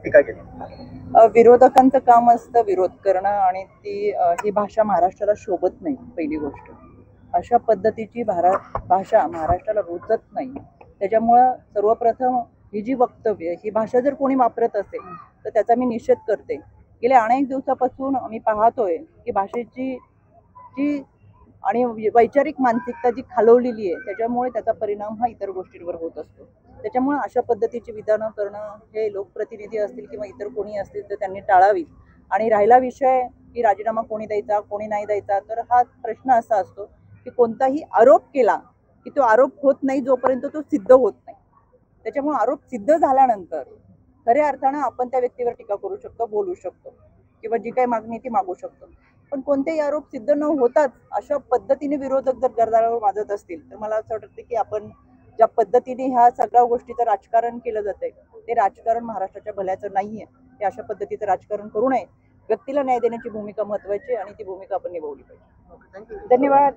टीका केली? विरोधकांचं काम असतं विरोध करणं आणि ही भाषा महाराष्ट्राला शोभत नाही. पहिली गोष्ट, अशा पद्धतीची भाषा महाराष्ट्राला रुचत नाही. त्याच्यामुळं सर्वप्रथम ही जी वक्तव्य, ही भाषा जर कोणी वापरत असेल तर त्याचा मी निषेध करते. गेल्या अनेक दिवसापासून आम्ही पाहतोय की भाषेची जी आणि वैचारिक मानसिकता जी खालवलेली आहे, त्याच्यामुळे त्याचा परिणाम हा इतर गोष्टींवर होत असतो. त्याच्यामुळे अशा पद्धतीची विधानं करणं हे लोकप्रतिनिधी असतील किंवा इतर कोणी असतील तर त्यांनी टाळावी. आणि राहिला विषय की राजीनामा कोणी द्यायचा कोणी नाही द्यायचा, तर हा प्रश्न असा असतो की कोणताही आरोप केला की तो आरोप होत नाही जोपर्यंत तो सिद्ध होत नाही. त्याच्यामुळे आरोप सिद्ध झाल्यानंतर खऱ्या अर्थानं आपण त्या व्यक्तीवर टीका करू शकतो, बोलू शकतो किंवा जी काही मागणी ती मागू शकतो. पण कोणतेही आरोप सिद्ध न होताच अशा पद्धतीने विरोधक जर गरदारावर वाजत असतील तर मला असं वाटतं की आपण ज्या पद्धतीने ह्या सगळ्या गोष्टीचं राजकारण केलं जातंय ते राजकारण महाराष्ट्राच्या भल्याचं नाहीये. ते अशा पद्धतीचं राजकारण करू नये. व्यक्तीला न्याय देण्याची भूमिका महत्वाची आणि ती भूमिका आपण निभावली पाहिजे. धन्यवाद.